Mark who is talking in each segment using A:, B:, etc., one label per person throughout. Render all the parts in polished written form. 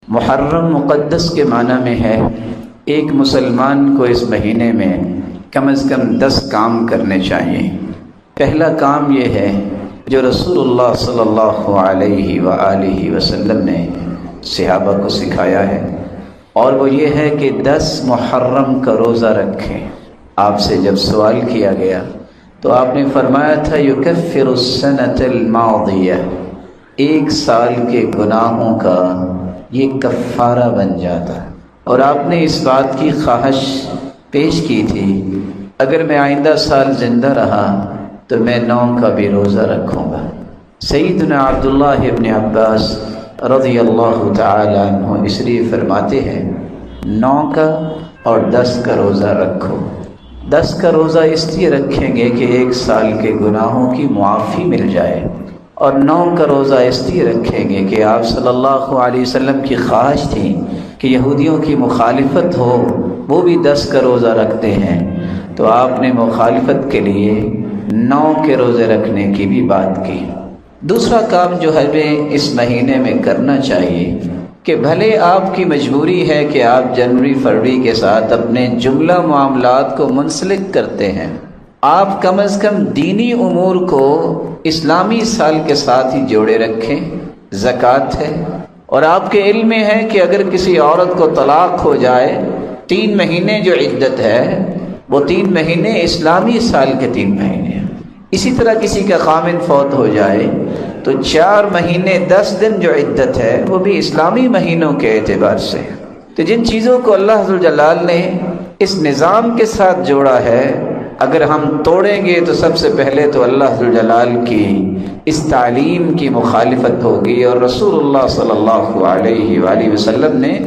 A: محرم مقدس کے معنی میں ہے ایک مسلمان کو اس مہینے میں کم از کم 10 کام کرنے چاہیے۔ پہلا کام یہ ہے جو رسول اللہ صلی اللہ علیہ وآلہ وسلم نے صحابہ کو سکھایا ہے، اور وہ یہ ہے کہ 10 محرم کا روزہ رکھیں۔ آپ سے جب سوال کیا گیا تو آپ نے فرمایا تھا یکفر السنۃ الماضیہ، ایک سال کے گناہوں کا یہ کفارہ بن جاتا ہے۔ اور آپ نے اس بات کی خواہش پیش کی تھی اگر میں آئندہ سال زندہ رہا تو میں 9 کا بھی روزہ رکھوں گا۔ سیدنا عبداللہ ابن عباس رضی اللہ تعالی عنہ اس لیے فرماتے ہیں 9 کا اور 10 کا روزہ رکھو۔ 10 کا روزہ اس لیے رکھیں گے کہ ایک سال کے گناہوں کی معافی مل جائے، اور 9 کا روزہ اس لیے رکھیں گے کہ آپ صلی اللہ علیہ وسلم کی خواہش تھی کہ یہودیوں کی مخالفت ہو، وہ بھی 10 کا روزہ رکھتے ہیں، تو آپ نے مخالفت کے لیے 9 کے روزے رکھنے کی بھی بات کی۔ دوسرا کام جو ہمیں اس مہینے میں کرنا چاہیے کہ بھلے آپ کی مجبوری ہے کہ آپ جنوری فروری کے ساتھ اپنے جملہ معاملات کو منسلک کرتے ہیں، آپ کم از کم دینی امور کو اسلامی سال کے ساتھ ہی جوڑے رکھیں۔ زکوٰۃ ہے، اور آپ کے علم میں ہے کہ اگر کسی عورت کو طلاق ہو جائے 3 مہینے جو عدت ہے وہ 3 مہینے اسلامی سال کے 3 مہینے ہیں۔ اسی طرح کسی کا خامن فوت ہو جائے تو 4 مہینے 10 دن جو عدت ہے وہ بھی اسلامی مہینوں کے اعتبار سے۔ تو جن چیزوں کو اللہ ذوالجلال نے اس نظام کے ساتھ جوڑا ہے، اگر ہم توڑیں گے تو سب سے پہلے تو اللہ ذوالجلال کی اس تعلیم کی مخالفت ہوگی، اور رسول اللہ صلی اللہ علیہ وآلہ وسلم نے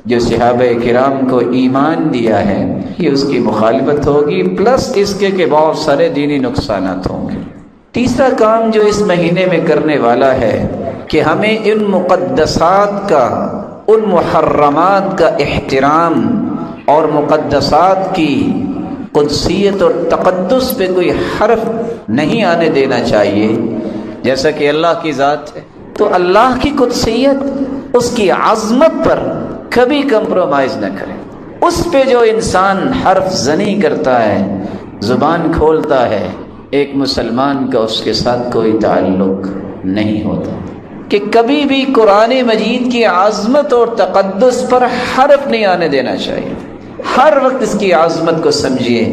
A: جو صحابہ کرام کو ایمان دیا ہے یہ اس کی مخالفت ہوگی، پلس اس کے کہ بہت سارے دینی نقصانات ہوں گے۔ تیسرا کام جو اس مہینے میں کرنے والا ہے کہ ہمیں ان مقدسات کا، ان محرمات کا احترام اور مقدسات کی قدسیت اور تقدس پہ کوئی حرف نہیں آنے دینا چاہیے۔ جیسا کہ اللہ کی ذات ہے تو اللہ کی قدسیت، اس کی عظمت پر کبھی کمپرومائز نہ کرے۔ اس پہ جو انسان حرف زنی کرتا ہے، زبان کھولتا ہے، ایک مسلمان کا اس کے ساتھ کوئی تعلق نہیں ہوتا۔ کہ کبھی بھی قرآن مجید کی عظمت اور تقدس پر حرف نہیں آنے دینا چاہیے۔ ہر وقت اس کی عظمت کو سمجھیے،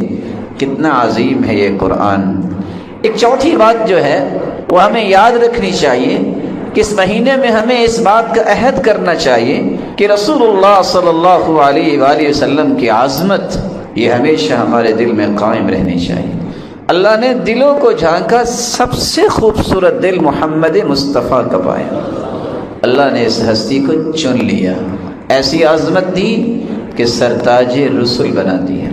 A: کتنا عظیم ہے یہ قرآن۔ ایک چوتھی بات جو ہے وہ ہمیں یاد رکھنی چاہیے کہ اس مہینے میں ہمیں اس بات کا عہد کرنا چاہیے کہ رسول اللہ صلی اللہ علیہ وآلہ وسلم کی عظمت یہ ہمیشہ ہمارے دل میں قائم رہنی چاہیے۔ اللہ نے دلوں کو جھانکا، سب سے خوبصورت دل محمد مصطفیٰ کا پایا۔ اللہ نے اس ہستی کو چن لیا، ایسی عظمت دی کہ سرتاج رسول بنا دیا۔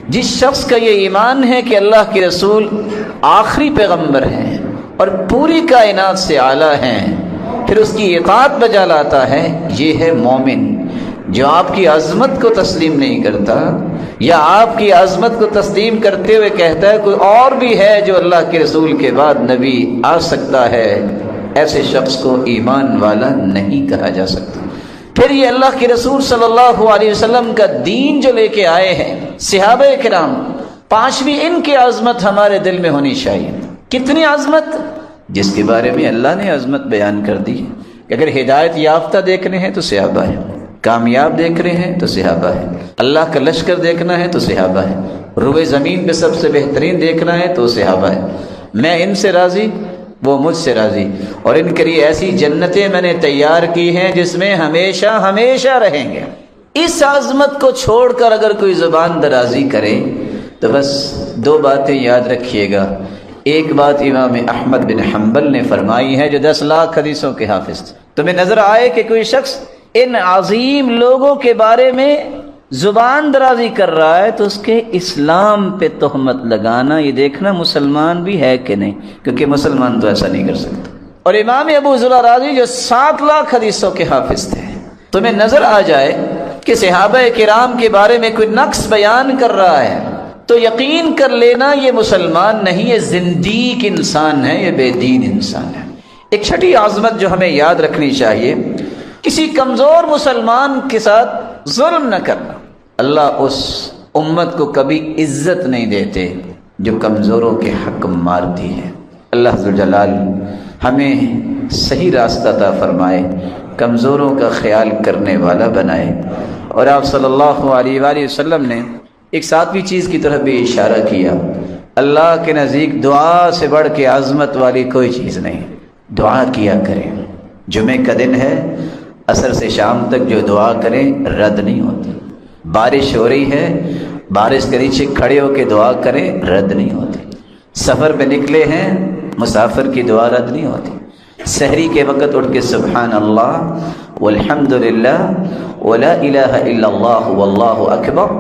A: جس شخص کا یہ ایمان ہے کہ اللہ کے رسول آخری پیغمبر ہیں اور پوری کائنات سے اعلیٰ ہیں، پھر اس کی اطاعت بجا لاتا ہے، یہ ہے مومن۔ جو آپ کی عظمت کو تسلیم نہیں کرتا یا آپ کی عظمت کو تسلیم کرتے ہوئے کہتا ہے کوئی اور بھی ہے جو اللہ کے رسول کے بعد نبی آ سکتا ہے، ایسے شخص کو ایمان والا نہیں کہا جا سکتا۔ پھر یہ اللہ کے رسول صلی اللہ علیہ وسلم کا دین جو لے کے آئے ہیں صحابہ کرام، 5ویں ان کی عظمت ہمارے دل میں ہونی چاہیے۔ کتنی عظمت، جس کے بارے میں اللہ نے عظمت بیان کر دی کہ اگر ہدایت یافتہ دیکھنے ہیں تو صحابہ ہے، کامیاب دیکھ رہے ہیں تو صحابہ ہے، اللہ کا لشکر دیکھنا ہے تو صحابہ ہے، روئے زمین پہ سب سے بہترین دیکھنا ہے تو صحابہ ہے۔ میں ان سے راضی، وہ مجھ سے راضی، اور ان کے لیے ایسی جنتیں میں نے تیار کی ہیں جس میں ہمیشہ ہمیشہ رہیں گے۔ اس عظمت کو چھوڑ کر اگر کوئی زبان درازی کرے تو بس 2 باتیں یاد رکھیے گا۔ ایک بات امام احمد بن حنبل نے فرمائی ہے جو 10 لاکھ حدیثوں کے حافظ تھے، تمہیں نظر آئے کہ کوئی شخص ان عظیم لوگوں کے بارے میں زبان درازی کر رہا ہے تو اس کے اسلام پہ تہمت لگانا، یہ دیکھنا مسلمان بھی ہے کہ نہیں، کیونکہ مسلمان تو ایسا نہیں کر سکتا۔ اور امام ابو زرع رازی جو 7 لاکھ حدیثوں کے حافظ تھے، تمہیں نظر آ جائے کہ صحابہ کرام کے بارے میں کوئی نقص بیان کر رہا ہے تو یقین کر لینا یہ مسلمان نہیں، یہ زندیق انسان ہے، یہ بے دین انسان ہے۔ ایک چھٹی عظمت جو ہمیں یاد رکھنی چاہیے کسی کمزور مسلمان کے ساتھ ظلم نہ کرنا۔ اللہ اس امت کو کبھی عزت نہیں دیتے جو کمزوروں کے حق مارتی ہے۔ اللہ ذوالجلال ہمیں صحیح راستہ عطا فرمائے، کمزوروں کا خیال کرنے والا بنائے۔ اور آپ صلی اللہ علیہ وآلہ وسلم نے ایک ساتویں چیز کی طرف بھی اشارہ کیا، اللہ کے نزدیک دعا سے بڑھ کے عظمت والی کوئی چیز نہیں۔ دعا کیا کریں، جمعے کا دن ہے، عصر سے شام تک جو دعا کریں رد نہیں ہوتی۔ بارش ہو رہی ہے، بارش کے نیچے کھڑے ہو کے دعا کریں رد نہیں ہوتی۔ سفر پہ نکلے ہیں، مسافر کی دعا رد نہیں ہوتی۔ سحری کے وقت اٹھ کے سبحان اللہ والحمد للہ ولا الہ الا اللہ واللہ اکبر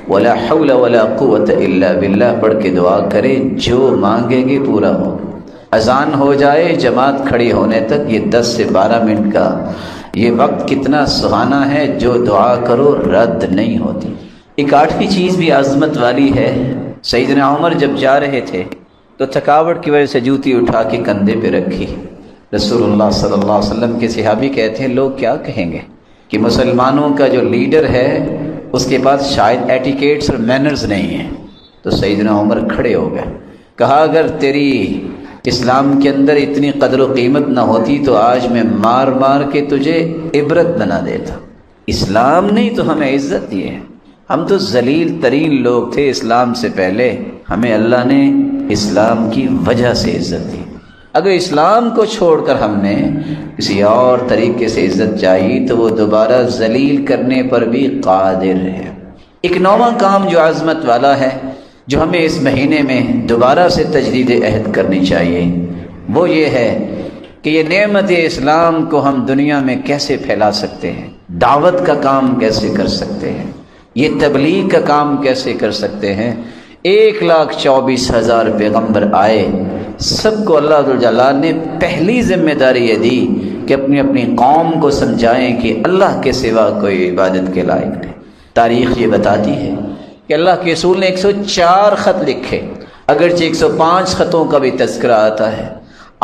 A: ولا حول ولا قوت الا باللہ پڑھ کے دعا کرے، جو مانگیں گے پورا ہوگا۔ اذان ہو جائے جماعت کھڑی ہونے تک، یہ 10 سے 12 منٹ کا یہ وقت کتنا سہانا ہے، جو دعا کرو رد نہیں ہوتی۔ ایک 8ویں چیز بھی عظمت والی ہے۔ سیدنا عمر جب جا رہے تھے تو تھکاوٹ کی وجہ سے جوتی اٹھا کے کندھے پہ رکھی۔ رسول اللہ صلی اللہ علیہ وسلم کے صحابی کہتے ہیں لوگ کیا کہیں گے کہ مسلمانوں کا جو لیڈر ہے اس کے پاس شاید ایٹیکیٹس اور مینرز نہیں ہیں۔ تو سیدنا عمر کھڑے ہو گئے، کہا اگر تیری اسلام کے اندر اتنی قدر و قیمت نہ ہوتی تو آج میں مار مار کے تجھے عبرت بنا دیتا۔ اسلام نہیں تو ہمیں عزت دی ہے، ہم تو ذلیل ترین لوگ تھے اسلام سے پہلے، ہمیں اللہ نے اسلام کی وجہ سے عزت دی۔ اگر اسلام کو چھوڑ کر ہم نے کسی اور طریقے سے عزت چاہی تو وہ دوبارہ ذلیل کرنے پر بھی قادر ہے۔ ایک 9واں کام جو عظمت والا ہے، جو ہمیں اس مہینے میں دوبارہ سے تجدید عہد کرنی چاہیے، وہ یہ ہے کہ یہ نعمت اسلام کو ہم دنیا میں کیسے پھیلا سکتے ہیں، دعوت کا کام کیسے کر سکتے ہیں، یہ تبلیغ کا کام کیسے کر سکتے ہیں۔ 1,24,000 پیغمبر آئے، سب کو اللہ ذوالجلال نے پہلی ذمہ داری یہ دی کہ اپنی اپنی قوم کو سمجھائیں کہ اللہ کے سوا کوئی عبادت کے لائق نہیں۔ تاریخ یہ بتاتی ہے کہ اللہ کے رسول نے 104 خط لکھے، اگرچہ 105 خطوں کا بھی تذکرہ آتا ہے۔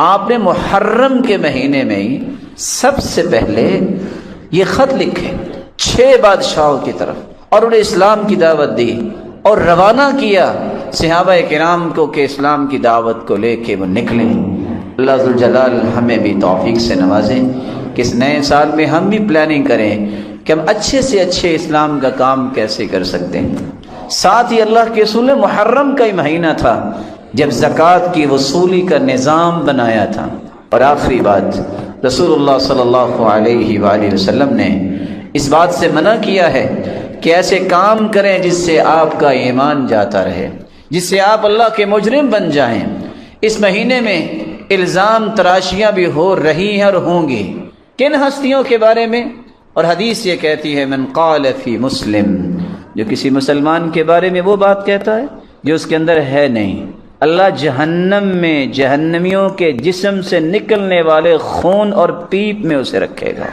A: آپ نے محرم کے مہینے میں ہی سب سے پہلے یہ خط لکھے 6 بادشاہوں کی طرف، اور انہیں اسلام کی دعوت دی اور روانہ کیا صحابہ کرام کو کہ اسلام کی دعوت کو لے کے وہ نکلیں۔ اللہ ذوالجلال ہمیں بھی توفیق سے نوازے کہ اس نئے سال میں ہم بھی پلاننگ کریں کہ ہم اچھے سے اچھے اسلام کا کام کیسے کر سکتے ہیں۔ ساتھ ہی اللہ کے رسول نے محرم کا ہی مہینہ تھا جب زکوٰۃ کی وصولی کا نظام بنایا تھا۔ اور آخری بات، رسول اللہ صلی اللہ علیہ وآلہ وسلم نے اس بات سے منع کیا ہے کہ ایسے کام کریں جس سے آپ کا ایمان جاتا رہے، جس سے آپ اللہ کے مجرم بن جائیں۔ اس مہینے میں الزام تراشیاں بھی ہو رہی ہیں اور ہوں گی۔ کن ہستیوں کے بارے میں؟ اور حدیث یہ کہتی ہے من قال فی مسلم، جو کسی مسلمان کے بارے میں وہ بات کہتا ہے جو اس کے اندر ہے نہیں، اللہ جہنم میں جہنمیوں کے جسم سے نکلنے والے خون اور پیپ میں اسے رکھے گا،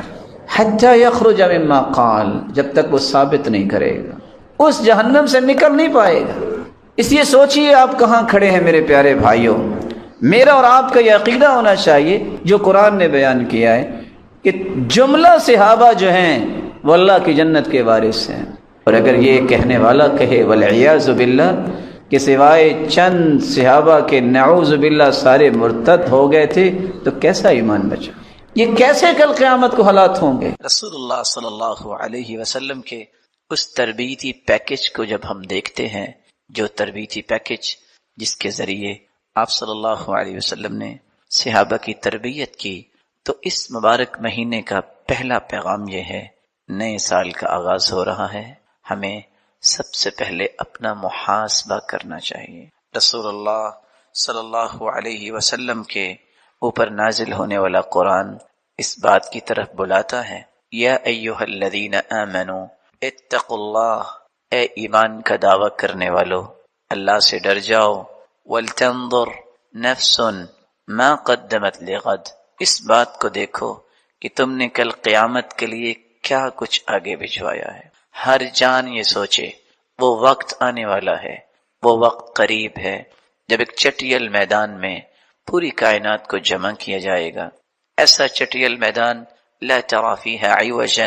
A: حتی یخرج مما قال، جب تک وہ ثابت نہیں کرے گا، اس جہنم سے نکل نہیں پائے گا۔ اس لیے سوچئے آپ کہاں کھڑے ہیں میرے پیارے بھائیوں۔ میرا اور آپ کا یہ عقیدہ ہونا چاہیے جو قرآن نے بیان کیا ہے کہ جملہ صحابہ جو ہیں وہ اللہ کی جنت کے وارث ہیں۔ اور اگر یہ کہنے والا کہے والعیاذ باللہ کہ سوائے چند صحابہ کے نعوذ باللہ سارے مرتد ہو گئے تھے تو کیسا ایمان بچا؟ یہ کیسے کل قیامت کو حالات ہوں گے؟ رسول اللہ صلی اللہ علیہ وسلم کے اس تربیتی پیکج کو جب ہم دیکھتے ہیں، جو تربیتی پیکج جس کے ذریعے آپ صلی اللہ علیہ وسلم نے صحابہ کی تربیت کی، تو اس مبارک مہینے کا پہلا پیغام یہ ہے، نئے سال کا آغاز ہو رہا ہے، ہمیں سب سے پہلے اپنا محاسبہ کرنا چاہیے۔ رسول اللہ صلی اللہ علیہ وسلم کے اوپر نازل ہونے والا قرآن اس بات کی طرف بلاتا ہے، یا ایھا الذین آمنوا اتقوا اللہ، اے ایمان کا دعویٰ کرنے والو اللہ سے ڈر جاؤ، ولتنظر نفس ما قدمت لغد، اس بات کو دیکھو کہ تم نے کل قیامت کے لیے کیا کچھ آگے بھجوایا ہے۔ ہر جان یہ سوچے وہ وقت آنے والا ہے، وہ وقت قریب ہے جب ایک چٹیل میدان میں پوری کائنات کو جمع کیا جائے گا۔ ایسا چٹیل میدان
B: لا ترى فيها عوجا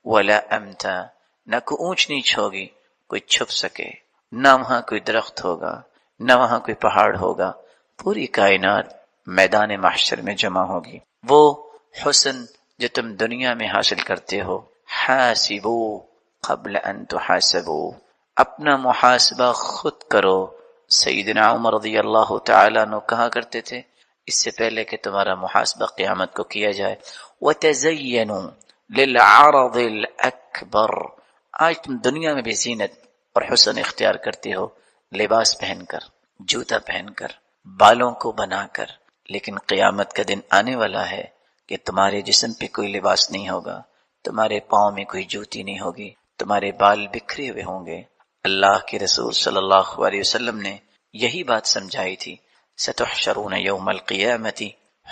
B: ولا امتا، نہ کوئی اونچ نیچ ہوگی کوئی چھپ سکے، نہ وہاں کوئی درخت ہوگا، نہ وہاں کوئی پہاڑ ہوگا، پوری کائنات میدان محشر میں جمع ہوگی۔ وہ حسن جو تم دنیا میں حاصل کرتے ہو، حاسبو قبل ان تحاسبو، اپنا محاسبہ خود کرو۔ سیدنا عمر رضی اللہ تعالیٰ عنہ کہا کرتے تھے اس سے پہلے کہ تمہارا محاسبہ قیامت کو کیا جائے، وَتَزَيَّنُوا لِلْعَرَضِ الْأَكْبَرِ، آج تم دنیا میں بھی زینت اور حسن اختیار کرتے ہو، لباس پہن کر، جوتا پہن کر، بالوں کو بنا کر، لیکن قیامت کا دن آنے والا ہے کہ تمہارے جسم پہ کوئی لباس نہیں ہوگا، تمہارے پاؤں میں کوئی جوتی نہیں ہوگی، تمہارے بال بکھرے ہوئے ہوں گے۔ اللہ کے رسول صلی اللہ علیہ وسلم نے یہی بات سمجھائی تھی، ستحشرون یوم القیامت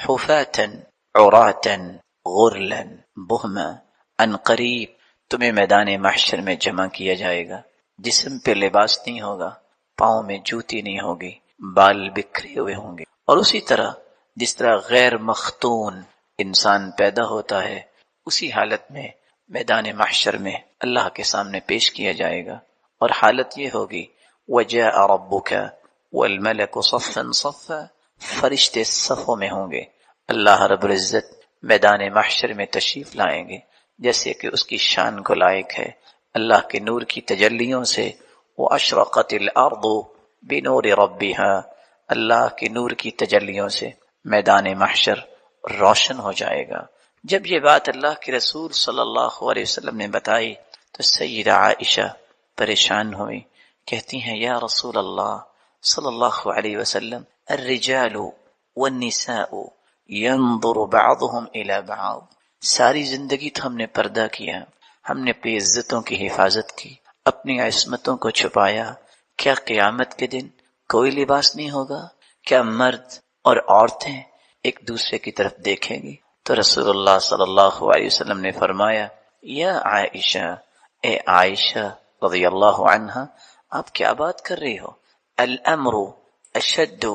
B: حفاتا عراتا غرلا بہما، ان قریب تمہیں میدان محشر میں جمع کیا جائے گا، جسم پہ لباس نہیں ہوگا، پاؤں میں جوتی نہیں ہوگی، بال بکھرے ہوئے ہوں گے۔ اور اسی طرح جس طرح غیر مختون انسان پیدا ہوتا ہے، اسی حالت میں میدان محشر میں اللہ کے سامنے پیش کیا جائے گا، اور حالت یہ ہوگی وَجَاءَ رَبُّكَ وَالْمَلَكُ صَفًّا صَفًّا، فرشتے صفوں میں ہوں گے، اللہ رب العزت میدان محشر میں تشریف لائیں گے جیسے کہ اس کی شان کو لائق ہے۔ اللہ کے نور کی تجلیوں سے وَأَشْرَقَتِ الْأَرْضُ بِنُورِ رَبِّهَا، اللہ کے نور کی تجلیوں سے میدان محشر روشن ہو جائے گا۔ جب یہ بات اللہ کے رسول صلی اللہ علیہ وسلم نے بتائی تو سیدہ عائشہ پریشان ہوئی، کہتی ہیں یا رسول اللہ صلی اللہ علیہ وسلم، الرجال والنساء ينظر بعضهم الى بعض، ساری زندگی تو ہم نے پردہ کیا، ہم نے اپنی عزتوں کی حفاظت کی، اپنی عصمتوں کو چھپایا، کیا قیامت کے دن کوئی لباس نہیں ہوگا؟ کیا مرد اور عورتیں ایک دوسرے کی طرف دیکھیں گی؟ تو رسول اللہ صلی اللہ علیہ وسلم نے فرمایا یا عائشہ، اے عائشہ رضی اللہ عنہا، آپ کیا بات کر رہی ہو؟ الامر اشد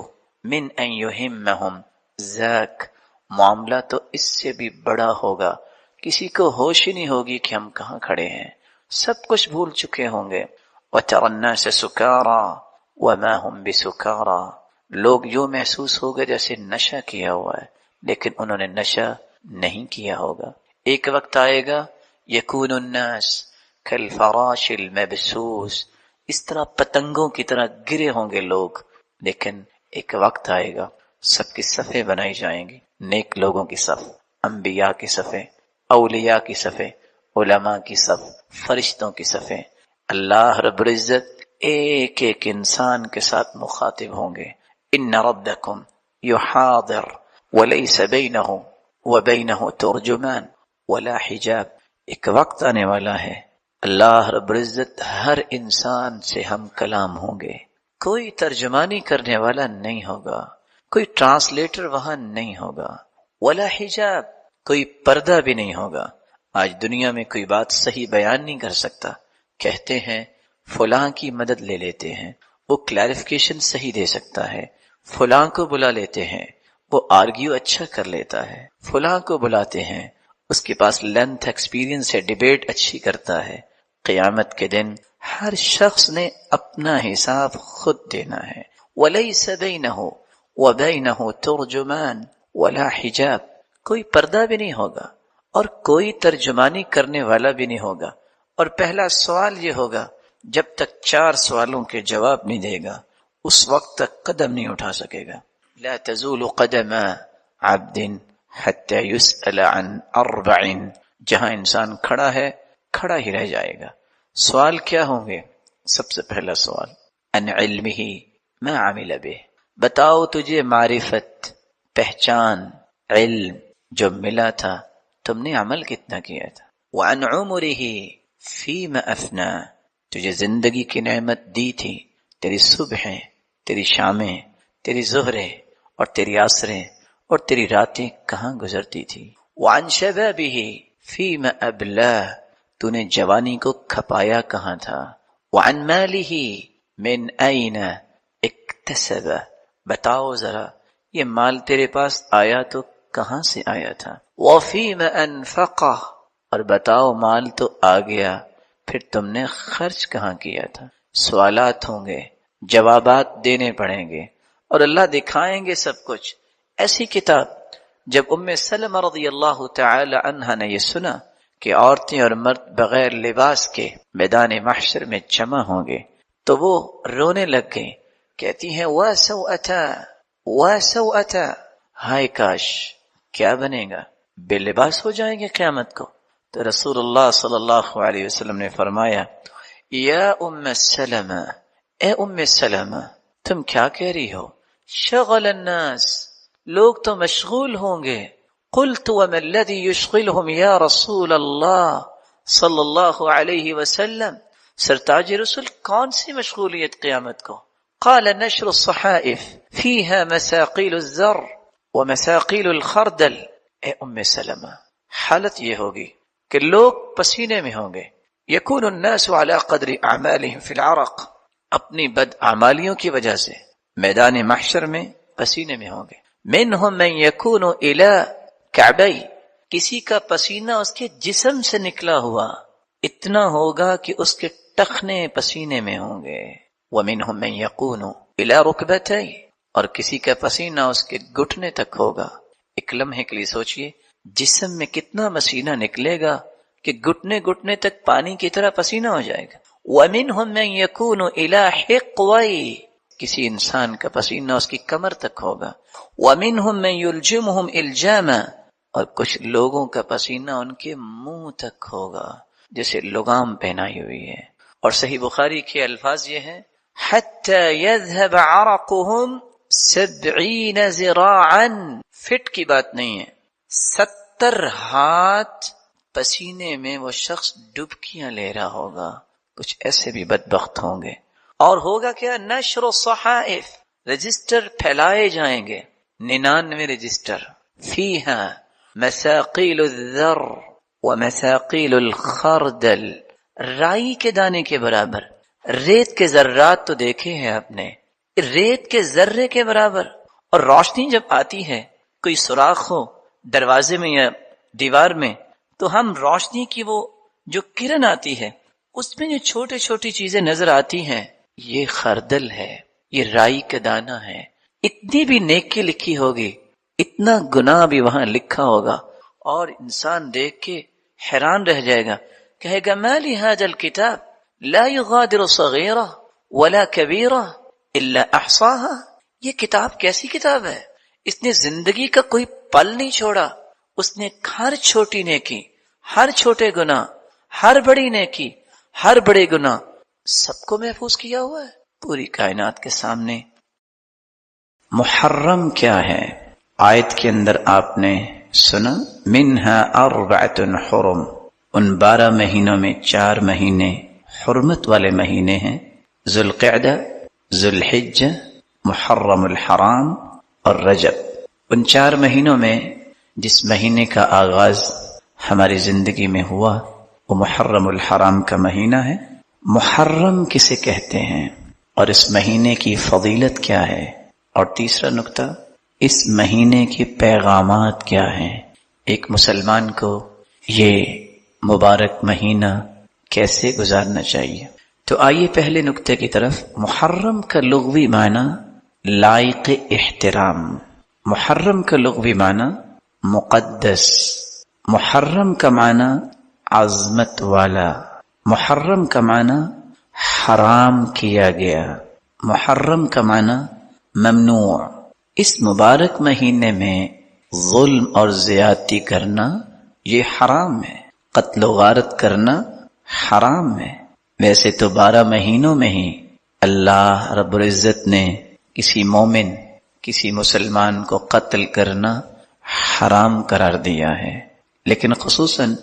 B: من ان یہمہم ذاک، معاملہ تو اس سے بھی بڑا ہوگا، کسی کو ہوش ہی نہیں ہوگی کہ ہم کہاں کھڑے ہیں، سب کچھ بھول چکے ہوں گے۔ وَتَرَى النَّاسَ سُكَارَى وَمَا هُمْ بِسُكَارَى، لوگ یوں محسوس ہوگا جیسے نشہ کیا ہوا ہے، لیکن انہوں نے نشہ نہیں کیا ہوگا۔ ایک وقت آئے گا یکون الناس کالفراش المبثوث، اس طرح پتنگوں کی طرح گرے ہوں گے لوگ، لیکن ایک وقت آئے گا سب کی صفیں بنائی جائیں گی، نیک لوگوں کی صف، انبیاء کی صفیں، اولیاء کی صفیں، علماء کی صف، فرشتوں کی صفیں۔ اللہ رب العزت ایک ایک انسان کے ساتھ مخاطب ہوں گے، ان ربکم یحاضر ولیس بینہ وبینہ ترجمان ولا حجاب، ایک وقت آنے والا ہے اللہ رب العزت ہر انسان سے ہم کلام ہوں گے، کوئی ترجمانی کرنے والا نہیں ہوگا، کوئی ٹرانسلیٹر وہاں نہیں ہوگا، ولا حجاب، کوئی پردہ بھی نہیں ہوگا۔ آج دنیا میں کوئی بات صحیح بیان نہیں کر سکتا، کہتے ہیں فلاں کی مدد لے لیتے ہیں، وہ کلیریفیکیشن صحیح دے سکتا ہے، فلاں کو بلا لیتے ہیں، وہ آرگیو اچھا کر لیتا ہے، فلاں کو بلاتے ہیں، اس کے پاس لینتھ ایکسپیرینس ہے، ڈیبیٹ اچھی کرتا ہے۔ قیامت کے دن ہر شخص نے اپنا حساب خود دینا ہے۔ وَلَيْسَ بَيْنَهُ وَبَيْنَهُ تُرْجُمَانٌ وَلَا حِجَابٌ، کوئی پردہ بھی نہیں ہوگا اور کوئی ترجمانی کرنے والا بھی نہیں ہوگا۔ اور پہلا سوال یہ ہوگا، جب تک 4 سوالوں کے جواب نہیں دے گا اس وقت تک قدم نہیں اٹھا سکے گا۔ لا تزول قدم عبد حتى يسأل عن 4، جہاں انسان کھڑا ہے کھڑا ہی رہ جائے گا۔ سوال کیا ہوں گے؟ سب سے پہلا سوال عن علمه ما عمل به، بتاؤ تجھے معرفت، پہچان، علم جو ملا تھا تم نے عمل کتنا کیا تھا۔ وعن عمره فيما افنا، تجھے زندگی کی نعمت دی تھی، تیری صبحیں، تیری شامیں، تیری ظہریں اور تیری عصریں اور تیری راتیں کہاں گزرتی تھی۔ وعن شبابه فيما ابلى، تو نے جوانی کو کھپایا کہاں تھا۔ وعن ماله من اين اکتسب، بتاؤ ذرا یہ مال تیرے پاس آیا تو کہاں سے آیا تھا۔ وَفِيمَ أَنفَقَهُ، اور بتاؤ مال تو آ گیا، پھر تم نے خرچ کہاں کیا تھا؟ سوالات ہوں گے، جوابات دینے پڑیں گے، اور اللہ دکھائیں گے سب کچھ۔ ایسی کتاب جب ام سلمہ رضی اللہ تعالی عنہا نے یہ سنا کہ عورتیں اور مرد بغیر لباس کے میدان محشر میں جمع ہوں گے تو وہ رونے لگ گئی، کہتی ہیں وَسَوْأَتَا وَسَوْأَتَا، ہائے کاش کیا بنے گا، بے لباس ہو جائیں گے قیامت کو۔ تو رسول اللہ صلی اللہ علیہ وسلم نے فرمایا یا ام سلمہ، اے ام سلمہ تم کیا کہہ رہی ہو؟ شغل الناس، لوگ تو مشغول ہوں گے۔ قلت وما الذي يشغلهم یا رسول اللہ صلی اللہ علیہ وسلم، سرتاج رسول کون سی مشغولیت قیامت کو؟ قال نشر الصحائف فيها مساقيل الزر ومساقيل الخردل۔ اے ام سلمہ حالت یہ ہوگی کہ لوگ پسینے میں ہوں گے، یکون الناس على قدر اعمالهم في العرق، اپنی بد اعمالیوں کی وجہ سے میدان محشر میں پسینے میں ہوں گے۔ منهم من يكون الى کعبی، کسی کا پسینہ اس کے جسم سے نکلا ہوا اتنا ہوگا کہ اس کے ٹخنے پسینے میں ہوں گے۔ ومنهم من يكون الى ركبتي، اور کسی کا پسینہ اس کے گھٹنے تک ہوگا۔ ایک لمحے کے لیے سوچئے جسم میں کتنا پسینہ نکلے گا کہ گھٹنے تک پانی کی طرح پسینہ ہو جائے گا۔ ومنهم من يكون الى حقوي، کسی انسان کا پسینہ اس کی کمر تک ہوگا۔ ومنهم من يلجمهم الجاما، اور کچھ لوگوں کا پسینہ ان کے منہ تک ہوگا جیسے لگام پہنائی ہوئی ہے۔ اور صحیح بخاری کے الفاظ یہ ہیں حتى يذهب عرقهم 70 ذراعا، فٹ کی بات نہیں ہے، 70 ہاتھ پسینے میں وہ شخص ڈبکیاں لے رہا ہوگا۔ کچھ ایسے بھی بدبخت ہوں گے۔ اور ہوگا کیا؟ نشر الصحائف، رجسٹر پھیلائے جائیں گے، 99 رجسٹر۔ فیہا مساقیل الذر ومساقیل الخردل، رائی کے دانے کے برابر، ریت کے ذرات تو دیکھے ہیں آپ نے، ریت کے ذرے کے برابر۔ اور روشنی جب آتی ہے، کوئی سوراخ ہو دروازے میں یا دیوار میں، تو ہم روشنی کی وہ جو کرن آتی ہے اس میں جو چھوٹی چھوٹی چیزیں نظر آتی ہیں، یہ خردل ہے، یہ رائی کا دانہ ہے۔ اتنی بھی نیکی لکھی ہوگی، اتنا گناہ بھی وہاں لکھا ہوگا، اور انسان دیکھ کے حیران رہ جائے گا، کہے گا ما لهذا الكتاب لا يغادر صغيرة ولا كبيرة الا احصاها، یہ کتاب کیسی کتاب ہے؟ اس نے زندگی کا کوئی پل نہیں چھوڑا، اس نے ہر چھوٹی نیکی، ہر چھوٹے گناہ، ہر بڑی نیکی، ہر بڑے گناہ سب کو محفوظ کیا ہوا ہے پوری کائنات کے سامنے۔ محرم کیا ہے؟ آیت کے اندر آپ نے سنا منہا 4 حرم، ان 12 مہینوں میں 4 مہینے حرمت والے مہینے ہیں، ذوالقعدہ، ذوالحجہ، محرم الحرام اور رجب۔ ان 4 مہینوں میں جس مہینے کا آغاز ہماری زندگی میں ہوا وہ محرم الحرام کا مہینہ ہے۔ محرم کسے کہتے ہیں اور اس مہینے کی فضیلت کیا ہے؟ اور تیسرا نقطہ، اس مہینے کے پیغامات کیا ہیں؟ ایک مسلمان کو یہ مبارک مہینہ کیسے گزارنا چاہیے؟ تو آئیے پہلے نقطے کی طرف۔ محرم کا لغوی معنی لائق احترام، محرم کا لغوی معنی مقدس، محرم کا معنی عظمت والا، محرم کا معنی حرام کیا گیا، محرم کا معنی ممنوع۔ اس مبارک مہینے میں ظلم اور زیادتی کرنا یہ حرام ہے، قتل و غارت کرنا حرام ہے۔ ویسے تو 12 مہینوں میں ہی اللہ رب العزت نے کسی مومن، کسی مسلمان کو قتل کرنا حرام قرار دیا ہے، لیکن خصوصاً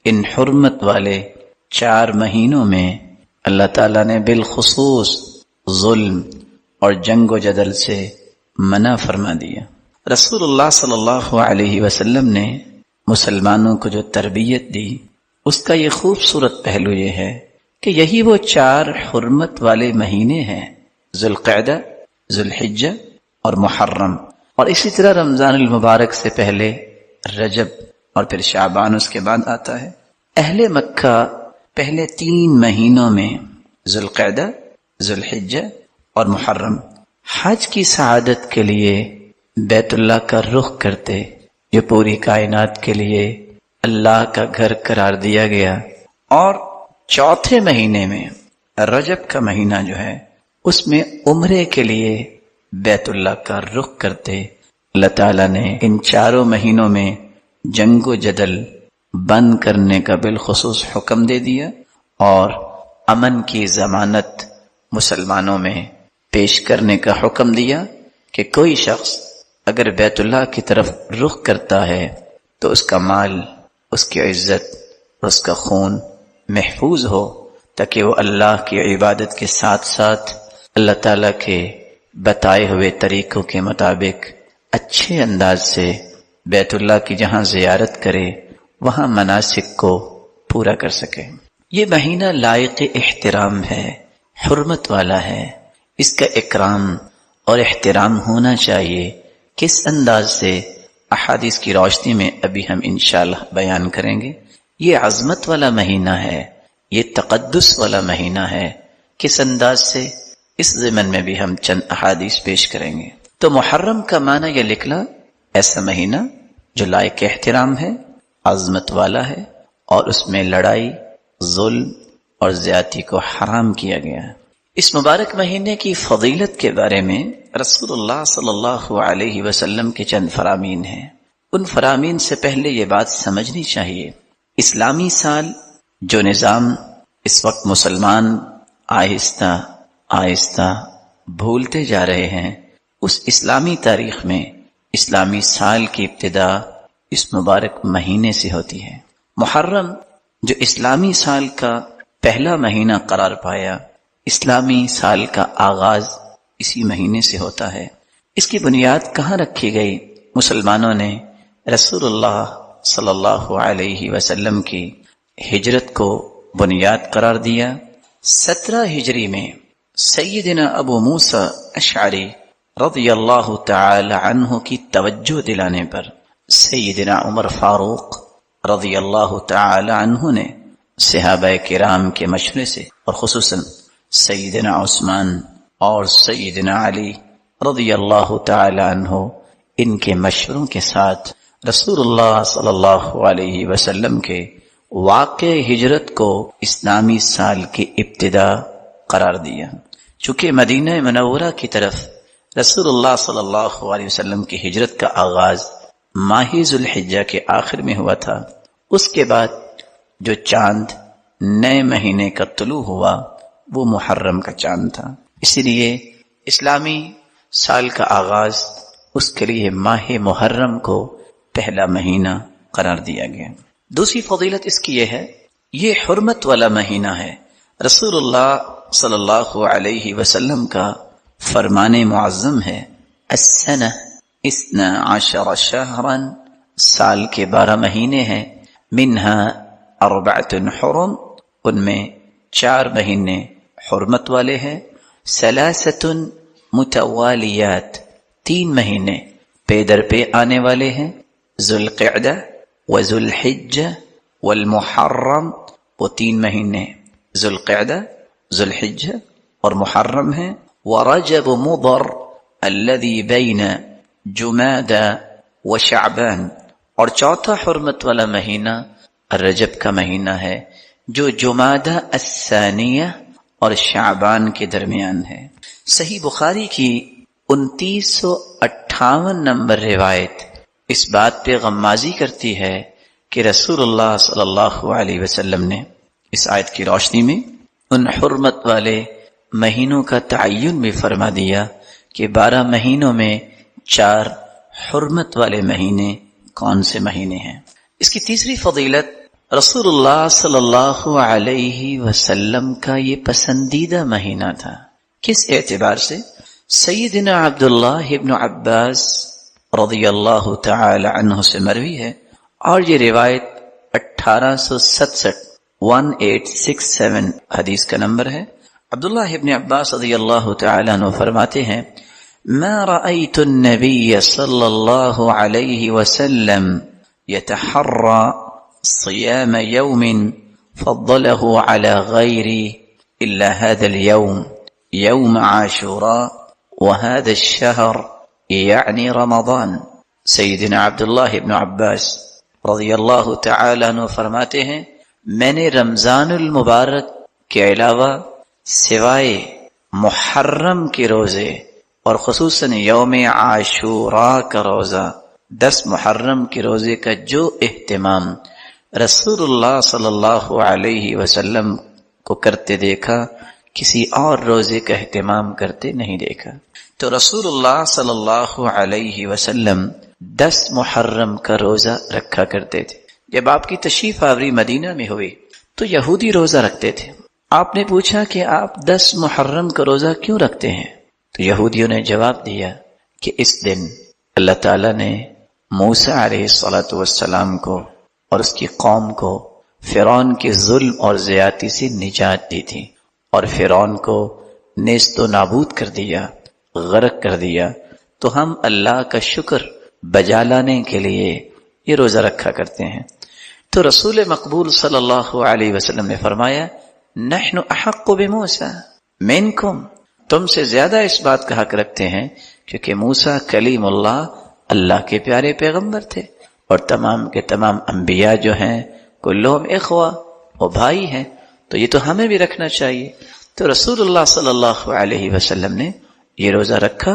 B: ان حرمت والے 4 مہینوں میں اللہ تعالیٰ نے بالخصوص ظلم اور جنگ و جدل سے منع فرما دیا۔ رسول اللہ صلی اللہ علیہ وسلم نے مسلمانوں کو جو تربیت دی اس کا یہ خوبصورت پہلو یہ ہے کہ یہی وہ 4 حرمت والے مہینے ہیں، ذوالقعدہ، ذوالحجہ اور محرم، اور اسی طرح رمضان المبارک سے پہلے رجب اور پھر شعبان اس کے بعد آتا ہے۔ اہل مکہ پہلے 3 مہینوں میں ذوالقعدہ، ذوالحجہ اور محرم حج کی سعادت کے لیے بیت اللہ کا رخ کرتے، جو پوری کائنات کے لیے اللہ کا گھر قرار دیا گیا، اور چوتھے مہینے میں رجب کا مہینہ جو ہے اس میں عمرے کے لیے بیت اللہ کا رخ کرتے۔ اللہ تعالیٰ نے ان 4 مہینوں میں جنگ و جدل بند کرنے کا بالخصوص حکم دے دیا، اور امن کی ضمانت مسلمانوں میں پیش کرنے کا حکم دیا کہ کوئی شخص اگر بیت اللہ کی طرف رخ کرتا ہے تو اس کا مال، اس کی عزت، اس کا خون محفوظ ہو، تاکہ وہ اللہ کی عبادت کے ساتھ ساتھ اللہ تعالیٰ کے بتائے ہوئے طریقوں کے مطابق اچھے انداز سے بیت اللہ کی جہاں زیارت کرے وہاں مناسک کو پورا کر سکے۔ یہ مہینہ لائق احترام ہے، حرمت والا ہے، اس کا اکرام اور احترام ہونا چاہیے۔ کس انداز سے؟ احادیث کی روشنی میں ابھی ہم انشاءاللہ بیان کریں گے۔ یہ عظمت والا مہینہ ہے، یہ تقدس والا مہینہ ہے۔ کس انداز سے؟ اس ضمن میں بھی ہم چند احادیث پیش کریں گے۔ تو محرم کا معنی یہ نکلا ایسا مہینہ جو لائق احترام ہے، عظمت والا ہے، اور اس میں لڑائی، ظلم اور زیادتی کو حرام کیا گیا ہے۔ اس مبارک مہینے کی فضیلت کے بارے میں رسول اللہ صلی اللہ علیہ وسلم کے چند فرامین ہیں۔ ان فرامین سے پہلے یہ بات سمجھنی چاہیے، اسلامی سال جو نظام اس وقت مسلمان آہستہ آہستہ بھولتے جا رہے ہیں، اس اسلامی تاریخ میں اسلامی سال کی ابتدا اس مبارک مہینے سے ہوتی ہے۔ محرم جو اسلامی سال کا پہلا مہینہ قرار پایا، اسلامی سال کا آغاز اسی مہینے سے ہوتا ہے۔ اس کی بنیاد کہاں رکھی گئی؟ مسلمانوں نے رسول اللہ صلی اللہ علیہ وسلم کی ہجرت کو بنیاد قرار دیا۔ 17 ہجری میں سیدنا ابو موسیٰ اشعری رضی اللہ تعالی عنہ کی توجہ دلانے پر سیدنا عمر فاروق رضی اللہ تعالی عنہ نے صحابہ کرام کے مشورے سے، اور خصوصاً سیدنا عثمان اور سیدنا علی رضی اللہ تعالی عنہ، ان کے مشوروں کے ساتھ رسول اللہ صلی اللہ علیہ وسلم کے واقع ہجرت کو اسلامی سال کی ابتدا قرار دیا۔ چونکہ مدینہ منورہ کی طرف رسول اللہ صلی اللہ علیہ وسلم کی ہجرت کا آغاز ماہ ذوالحجہ کے آخر میں ہوا تھا، اس کے بعد جو چاند نئے مہینے کا طلوع ہوا وہ محرم کا چاند تھا۔ اسی لیے اسلامی سال کا آغاز اس کے لیے ماہ محرم کو پہلا مہینہ قرار دیا گیا۔ دوسری فضیلت اس کی یہ ہے، یہ حرمت والا مہینہ ہے۔ رسول اللہ صلی اللہ علیہ وسلم کا فرمان معظم ہے، السنہ 12 شہرا، سال کے 12 مہینے ہیں، منہا 4 حرم، ان میں 4 مہینے حرمت والے ہیں، 3 متوالیات، 3 مہینے پے در پہ آنے والے ہیں، ذوالقعدہ وذوالحجہ والمحرم، وہ 3 مہینے ذوالقعدہ، ذوالحجہ اور محرم ہیں، ورجب مضر الذي بین جمادى وشعبان، اور چوتھا حرمت والا مہینہ رجب کا مہینہ ہے جو جمادى الثانیہ اور شعبان کے درمیان ہے۔ صحیح بخاری کی 2958 نمبر روایت اس بات پہ غمازی کرتی ہے کہ رسول اللہ صلی اللہ علیہ وسلم نے اس آیت کی روشنی میں ان حرمت والے مہینوں کا تعین بھی فرما دیا کہ 12 مہینوں میں 4 حرمت والے مہینے کون سے مہینے ہیں۔ اس کی تیسری فضیلت، رسول اللہ صلی اللہ علیہ وسلم کا یہ پسندیدہ مہینہ تھا۔ کس اعتبار سے؟ سیدنا عبداللہ ابن عباس رضی اللہ تعالی عنہ سے مروی ہے، اور یہ روایت 1867 حدیث کا نمبر ہے۔ عبداللہ ابن عباس رضی اللہ تعالی عنہ فرماتے ہیں، ما رأيت النبي صلى الله عليه وسلم يتحرى صيام يوم فضله على غيره إلا هذا اليوم يوم عاشوراء وهذا الشهر يعني رمضان۔ سیدنا عبداللہ ابن عباس رضی اللہ تعالیٰ عنہ فرماتے ہیں میں نے رمضان المبارک کے علاوہ سوائے محرم کے روزے اور خصوصاً یوم عاشوراء کا روزہ 10 محرم کے روزے کا جو اہتمام رسول اللہ صلی اللہ علیہ وسلم کو کرتے دیکھا کسی اور روزے کا اہتمام کرتے نہیں دیکھا۔ تو رسول اللہ صلی اللہ علیہ وسلم 10 محرم کا روزہ رکھا کرتے تھے۔ جب آپ کی تشریف آوری مدینہ میں ہوئی تو یہودی روزہ رکھتے تھے۔ آپ نے پوچھا کہ آپ 10 محرم کا روزہ کیوں رکھتے ہیں؟ تو یہودیوں نے جواب دیا کہ اس دن اللہ تعالیٰ نے موسیٰ علیہ السلام کو اور اس کی قوم کو فرعون کے ظلم اور زیادتی سے نجات دی تھی، اور فرعون کو نیست و نابود کر دیا، غرق کر دیا۔ تو ہم اللہ کا شکر بجا لانے کے لیے یہ روزہ رکھا کرتے ہیں۔ تو رسول مقبول صلی اللہ علیہ وسلم نے فرمایا نحن احق بموسیٰ منکم، تم سے زیادہ اس بات کا حق رکھتے ہیں کیونکہ موسیٰ کلیم اللہ، اللہ کے پیارے پیغمبر تھے، اور تمام کے تمام انبیاء جو ہیں کلہم اخوہ، وہ بھائی ہیں، تو یہ تو ہمیں بھی رکھنا چاہیے۔ تو رسول اللہ صلی اللہ علیہ وسلم نے یہ روزہ رکھا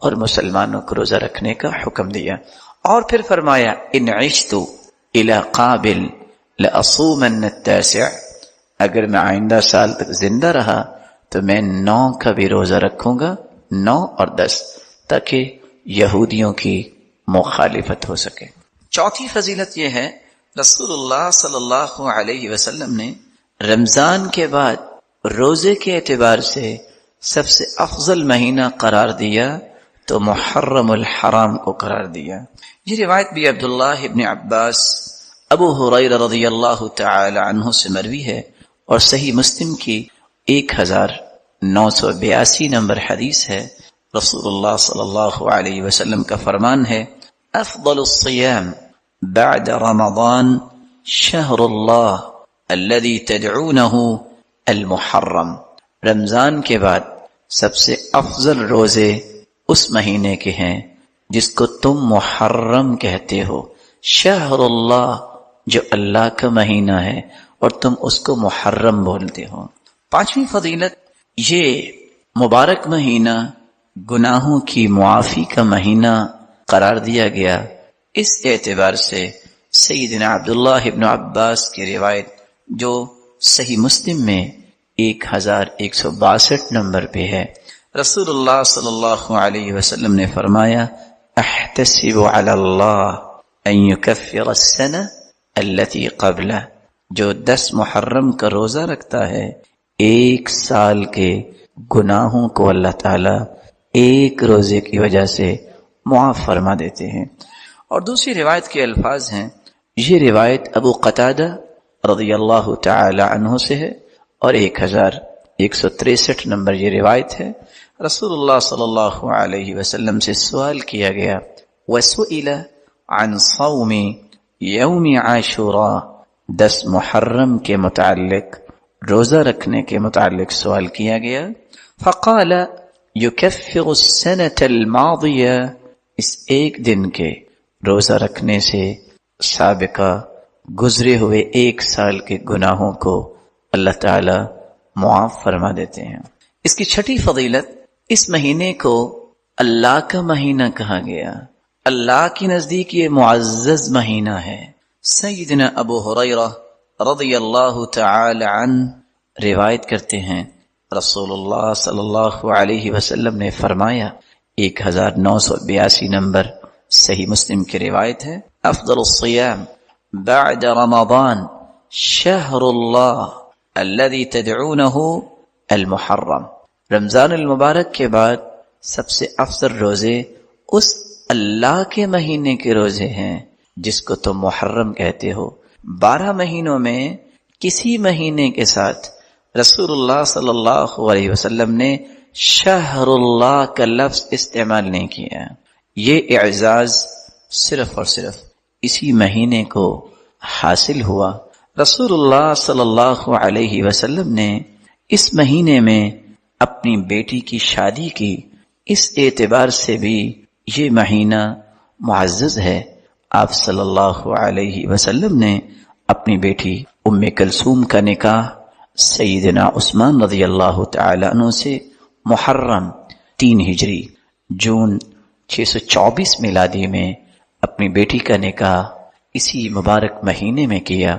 B: اور مسلمانوں کو روزہ رکھنے کا حکم دیا، اور پھر فرمایا ان عشت الی قابل لاصومن التاسع، اگر میں آئندہ سال تک زندہ رہا تو میں 9 کا بھی روزہ رکھوں گا، 9 اور 10، تاکہ یہودیوں کی مخالفت ہو سکے۔ چوتھی فضیلت یہ ہے رسول اللہ صلی اللہ علیہ وسلم نے رمضان کے بعد روزے کے اعتبار سے سب سے افضل مہینہ قرار دیا تو محرم الحرام کو قرار دیا۔ یہ روایت بھی عبداللہ ابن عباس، ابو ہریرہ رضی اللہ تعالی عنہ سے مروی ہے، اور صحیح مسلم کی 1982 نمبر حدیث ہے۔ رسول اللہ صلی اللہ علیہ وسلم کا فرمان ہے افضل الصیام بعد رمضان شہر اللہ الذي تدعونه المحرم، رمضان کے بعد سب سے افضل روزے اس مہینے کے ہیں جس کو تم محرم کہتے ہو، شہر اللہ جو اللہ کا مہینہ ہے اور تم اس کو محرم بولتے ہو۔ 5ویں فضیلت، یہ مبارک مہینہ گناہوں کی معافی کا مہینہ قرار دیا گیا۔ اس اعتبار سے سیدنا عبداللہ ابن عباس کی روایت جو صحیح مسلم میں 1162 نمبر پہ ہے، رسول اللہ صلی اللہ علیہ وسلم نے فرمایا احتسب علی اللہ ان یکفر السنہ التي قبلہ، جو 10 محرم کا روزہ رکھتا ہے 1 سال کے گناہوں کو اللہ تعالی 1 روزے کی وجہ سے معاف فرما دیتے ہیں۔ اور دوسری روایت کے الفاظ ہیں، یہ روایت ابو قتادہ رضی اللہ تعالی عنہ سے ہے، اور 1163 نمبر یہ روایت ہے۔ رسول اللہ صلی اللہ علیہ وسلم سے سوال کیا گیا وَسُئِلَ عَنْ صَوْمِ يَوْمِ عَاشُورَا، 10 محرم کے متعلق، روزہ رکھنے کے متعلق سوال کیا گیا۔ فقال يُكَفِّرُ السَّنَةَ الْمَاضِيَةَ، اس 1 دن کے روزہ رکھنے سے سابقہ گزرے ہوئے 1 سال کے گناہوں کو اللہ تعالی معاف فرما دیتے ہیں۔ اس کی 6ٹھی فضیلت، اس مہینے کو اللہ کا مہینہ کہا گیا، اللہ کے نزدیک یہ معزز مہینہ ہے۔ سیدنا ابو ہریرہ رضی اللہ تعالی عنہ روایت کرتے ہیں رسول اللہ صلی اللہ علیہ وسلم نے فرمایا، 1982 نمبر صحیح مسلم کی روایت ہے، افضل الصیام بعد رمضان شہر اللہ الذي تدعونه المحرم، رمضان المبارک کے بعد سب سے افضل روزے اس اللہ کے مہینے کے روزے ہیں جس کو تم محرم کہتے ہو۔ 12 مہینوں میں کسی مہینے کے ساتھ رسول اللہ صلی اللہ علیہ وسلم نے شہر اللہ کا لفظ استعمال نہیں کیا۔ یہ اعزاز صرف اور صرف اسی مہینے کو حاصل ہوا۔ رسول اللہ صلی اللہ علیہ وسلم نے اس مہینے میں اپنی بیٹی کی شادی کی، اس اعتبار سے بھی یہ مہینہ معزز ہے۔ آپ صلی اللہ علیہ وسلم نے اپنی بیٹی ام کلثوم کا نکاح سیدنا عثمان رضی اللہ تعالی عنہ سے محرم 3 ہجری جون 624 میلادی میں اپنی بیٹی کا نکاح اسی مبارک مہینے میں کیا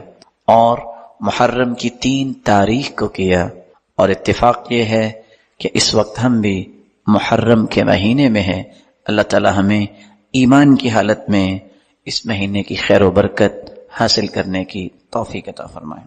B: اور محرم کی 3 تاریخ کو کیا، اور اتفاق یہ ہے کہ اس وقت ہم بھی محرم کے مہینے میں ہیں۔ اللہ تعالی ہمیں ایمان کی حالت میں اس مہینے کی خیر و برکت حاصل کرنے کی توفیق عطا فرمائے۔